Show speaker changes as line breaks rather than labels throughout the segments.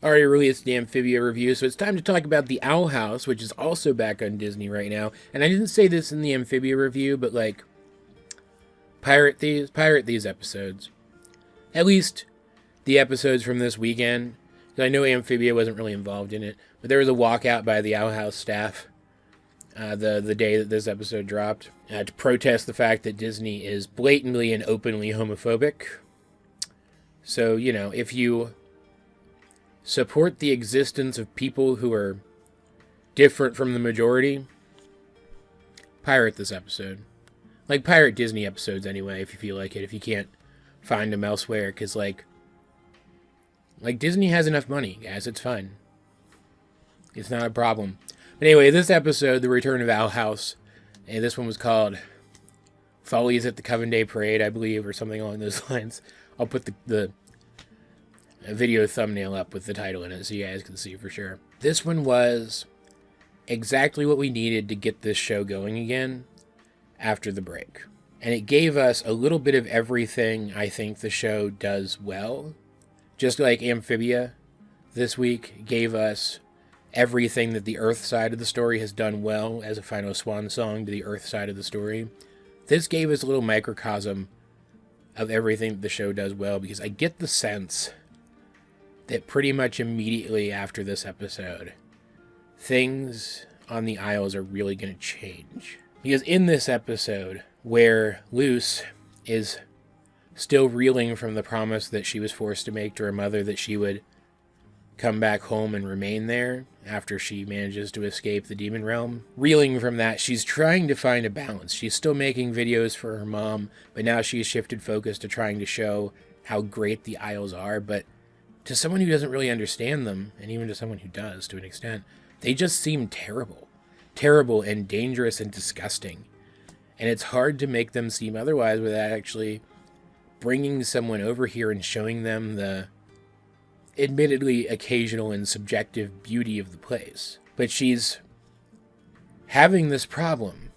already released the Amphibia review, so it's time to talk about the Owl House, which is also back on Disney right now. And I didn't say this in the Amphibia review, but like, pirate these episodes. At least the episodes from this weekend. Because I know Amphibia wasn't really involved in it, but there was a walkout by the Owl House staff the day that this episode dropped to protest the fact that Disney is blatantly and openly homophobic. So, you know, if you support the existence of people who are different from the majority, pirate this episode. Like, pirate Disney episodes anyway, if you feel like it, if you can't find them elsewhere, because, like, Disney has enough money, guys, it's fine. It's not a problem. But anyway, this episode, The Return of Owl House, and this one was called Follies at the Coven Day Parade, I believe, or something along those lines. I'll put the video thumbnail up with the title in it so you guys can see for sure. This one was exactly what we needed to get this show going again after the break. And it gave us a little bit of everything I think the show does well. Just like Amphibia this week gave us everything that the Earth side of the story has done well as a final swan song to the Earth side of the story. This gave us a little microcosm of everything that the show does well, because I get the sense that pretty much immediately after this episode, things on the Isles are really going to change. Because in this episode, where Luz is still reeling from the promise that she was forced to make to her mother that she would come back home and remain there after she manages to escape the demon realm. Reeling from that, she's trying to find a balance. She's still making videos for her mom, but now she's shifted focus to trying to show how great the Isles are. But to someone who doesn't really understand them, and even to someone who does to an extent, they just seem terrible. Terrible and dangerous and disgusting. And it's hard to make them seem otherwise without actually bringing someone over here and showing them the admittedly occasional and subjective beauty of the place. But she's having this problem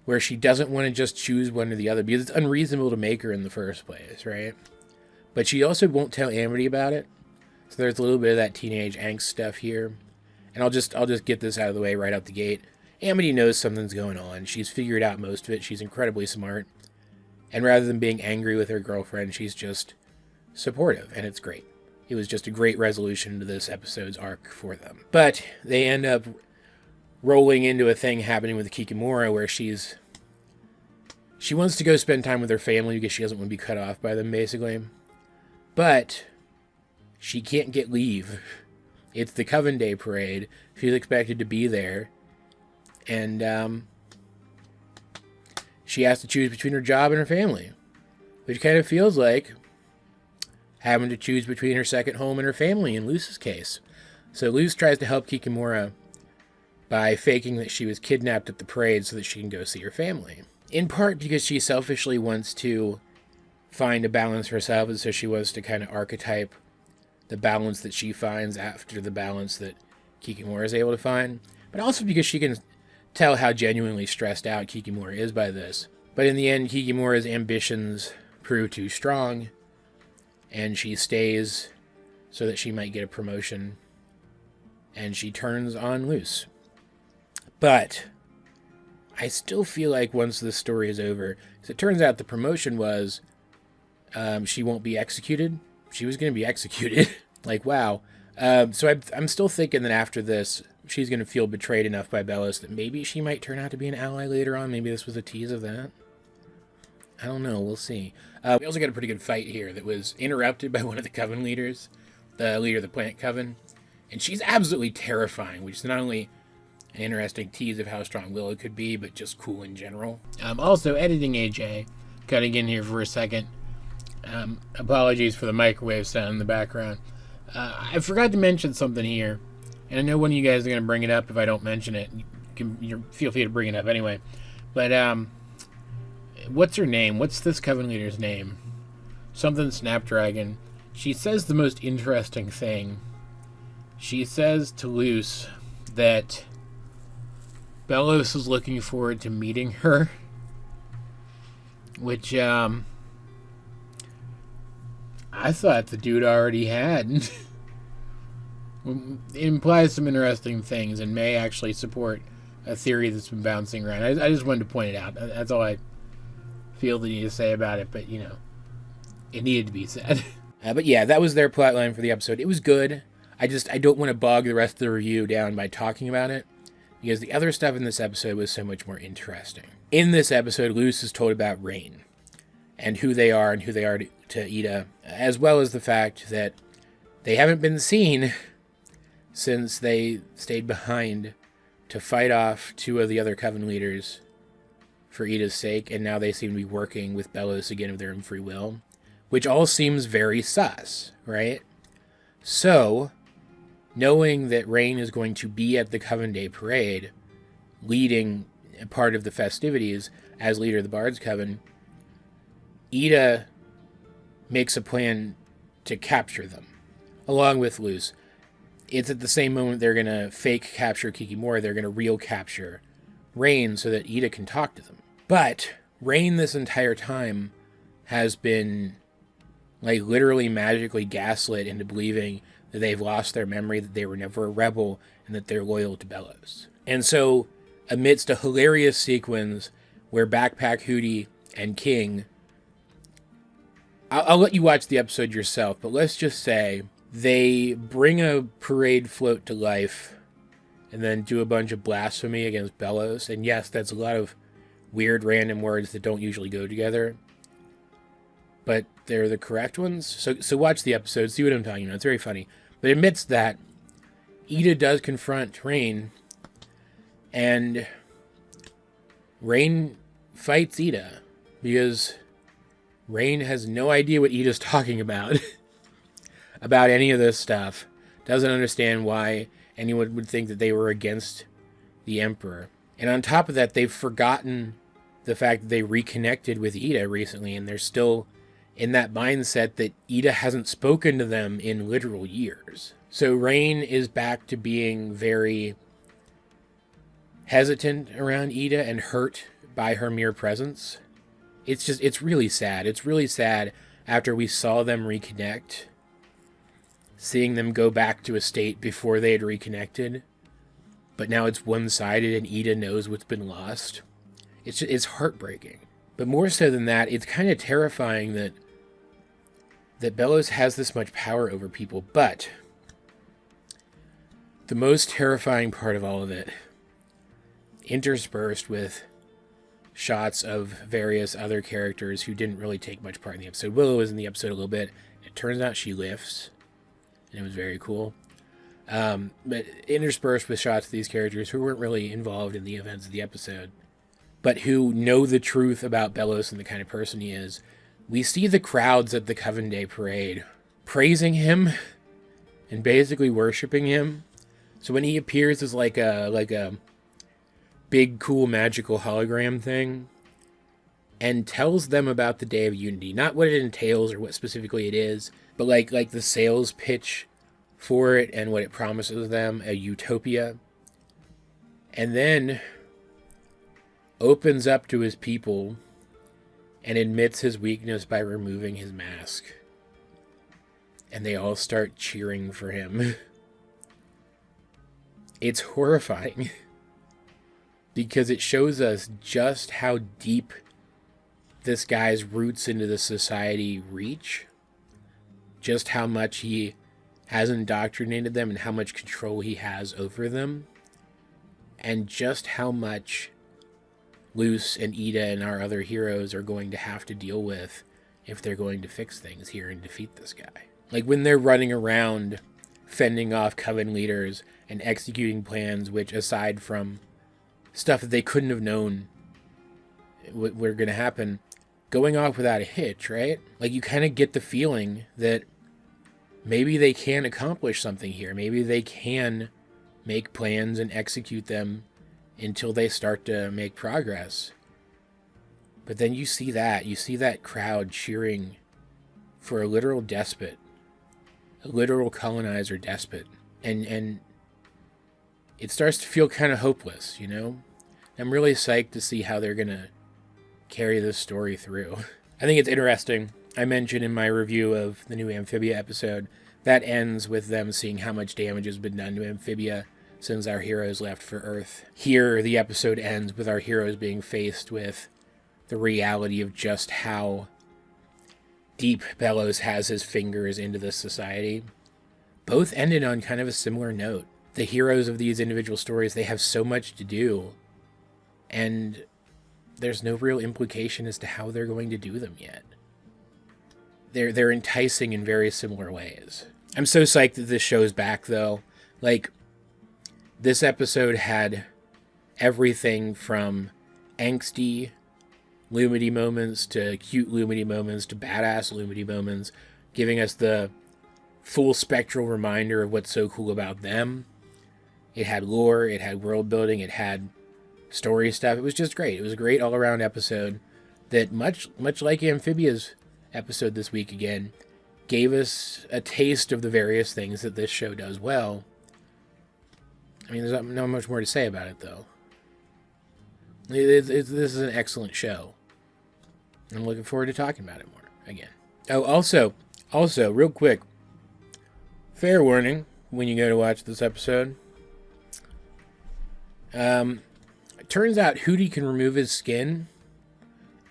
where she doesn't want to just choose one or the other, because it's unreasonable to make her in the first place, right? But she also won't tell Amity about it. So there's a little bit of that teenage angst stuff here. And I'll just get this out of the way right out the gate. Amity knows something's going on. She's figured out most of it. She's incredibly smart. And rather than being angry with her girlfriend, she's just supportive, and it's great. It was just a great resolution to this episode's arc for them. But they end up rolling into a thing happening with Kikimora where she wants to go spend time with her family because she doesn't want to be cut off by them, basically. But she can't get leave. It's the Coven Day Parade. She's expected to be there. And she has to choose between her job and her family, which kind of feels like having to choose between her second home and her family in Luz's case. So Luz tries to help Kikimora by faking that she was kidnapped at the parade so that she can go see her family. In part because she selfishly wants to find a balance for herself, and so she wants to kind of archetype the balance that she finds after the balance that Kikimora is able to find. But also because she can tell how genuinely stressed out Kikimora is by this. But in the end, Kikimora's ambitions prove too strong, and she stays so that she might get a promotion, and she turns on Luz. But I still feel like once this story is over, because it turns out the promotion was she won't be executed. She was going to be executed. Like, wow. So I'm still thinking that after this, she's going to feel betrayed enough by Belos that maybe she might turn out to be an ally later on. Maybe this was a tease of that. I don't know. We'll see. We also got a pretty good fight here that was interrupted by one of the Coven leaders, the leader of the Plant Coven. And she's absolutely terrifying, which is not only an interesting tease of how strong Willow could be, but just cool in general. Also, editing AJ, cutting in here for a second. Apologies for the microwave sound in the background. I forgot to mention something here, and I know one of you guys are going to bring it up if I don't mention it. You feel free to bring it up anyway. But, what's her name? What's this Coven leader's name? Something Snapdragon. She says the most interesting thing. She says to Luz that Belos is looking forward to meeting her, which, I thought the dude already had. It implies some interesting things and may actually support a theory that's been bouncing around. I just wanted to point it out. That's all I feel the need to say about it, but, it needed to be said. But yeah, that was their plotline for the episode. It was good. I don't want to bog the rest of the review down by talking about it, because the other stuff in this episode was so much more interesting. In this episode, Luz is told about Raine, and who they are to Eda, as well as the fact that they haven't been seen since they stayed behind to fight off two of the other Coven leaders for Eda's sake, and now they seem to be working with Belos again of their own free will, which all seems very sus, right? So, knowing that Raine is going to be at the Coven Day Parade, leading a part of the festivities as leader of the Bards Coven, Eda makes a plan to capture them, along with Luz. It's at the same moment they're going to fake capture Kikimora, they're going to real capture Raine so that Eda can talk to them. But Raine this entire time has been literally magically gaslit into believing that they've lost their memory, that they were never a rebel, and that they're loyal to Belos. And so, amidst a hilarious sequence where Backpack Hootie and King, I'll let you watch the episode yourself, but let's just say they bring a parade float to life and then do a bunch of blasphemy against Belos. And yes, that's a lot of weird random words that don't usually go together, but they're the correct ones. So watch the episode, see what I'm talking about. It's very funny. But amidst that, Eda does confront Raine, and Raine fights Eda because Raine has no idea what Eda's talking about about any of this stuff. Doesn't understand why anyone would think that they were against the Emperor. And on top of that, they've forgotten the fact that they reconnected with Eda recently, and they're still in that mindset that Eda hasn't spoken to them in literal years. So Raine is back to being very hesitant around Eda and hurt by her mere presence. It's really sad. It's really sad after we saw them reconnect, seeing them go back to a state before they had reconnected, but now it's one-sided and Eda knows what's been lost. It's heartbreaking. But more so than that, it's kind of terrifying that Belos has this much power over people, but the most terrifying part of all of it, interspersed with shots of various other characters who didn't really take much part in the episode. Willow was in the episode a little bit. It turns out she lifts, and it was very cool. But interspersed with shots of these characters who weren't really involved in the events of the episode, but who know the truth about Belos and the kind of person he is. We see the crowds at the Coven Day Parade praising him and basically worshiping him. So when he appears as like a big, cool, magical hologram thing and tells them about the Day of Unity, not what it entails or what specifically it is, but like the sales pitch for it and what it promises them, a utopia, and then opens up to his people and admits his weakness by removing his mask. And they all start cheering for him. It's horrifying. Because it shows us just how deep this guy's roots into the society reach. Just how much he has indoctrinated them and how much control he has over them. And just how much Luz and Eda and our other heroes are going to have to deal with if they're going to fix things here and defeat this guy. Like when they're running around fending off Coven leaders and executing plans which, aside from stuff that they couldn't have known were going to happen, going off without a hitch, right? Like you kind of get the feeling that maybe they can accomplish something here. Maybe they can make plans and execute them until they start to make progress. But then you see that crowd cheering for a literal despot, a literal colonizer despot, and it starts to feel kind of hopeless, you know? I'm really psyched to see how they're gonna carry this story through. I think it's interesting. I mentioned in my review of the new Amphibia episode That ends with them seeing how much damage has been done to Amphibia since our heroes left for Earth. Here, the episode ends with our heroes being faced with the reality of just how deep Belos has his fingers into this society. Both ended on kind of a similar note. The heroes of these individual stories, they have so much to do, and there's no real implication as to how they're going to do them yet. They're enticing in very similar ways. I'm so psyched that this show's back, though. Like, this episode had everything from angsty Lumity moments to cute Lumity moments to badass Lumity moments, giving us the full spectral reminder of what's so cool about them. It had lore, it had world building, it had story stuff. It was just great. It was a great all-around episode that, much like Amphibia's episode this week again, gave us a taste of the various things that this show does well. I mean, there's not much more to say about it, though. This is an excellent show. I'm looking forward to talking about it more again. Oh, also, real quick, fair warning when you go to watch this episode. It turns out Hootie can remove his skin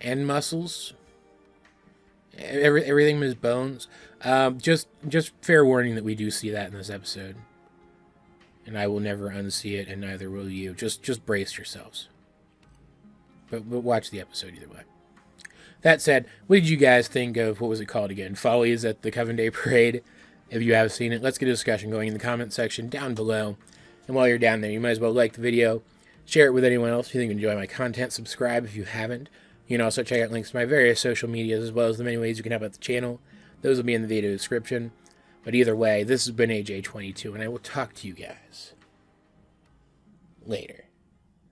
and muscles, everything but his bones. Just fair warning that we do see that in this episode, and I will never unsee it, and neither will you. Just brace yourselves. But watch the episode either way. That said, what did you guys think of, what was it called again? Follies at the Coven Day Parade. If you have seen it, let's get a discussion going in the comment section down below. And while you're down there, you might as well like the video, share it with anyone else if you think you enjoy my content, subscribe if you haven't. You can also check out links to my various social medias as well as the many ways you can help out the channel. Those will be in the video description. But either way, this has been AJ22, and I will talk to you guys later.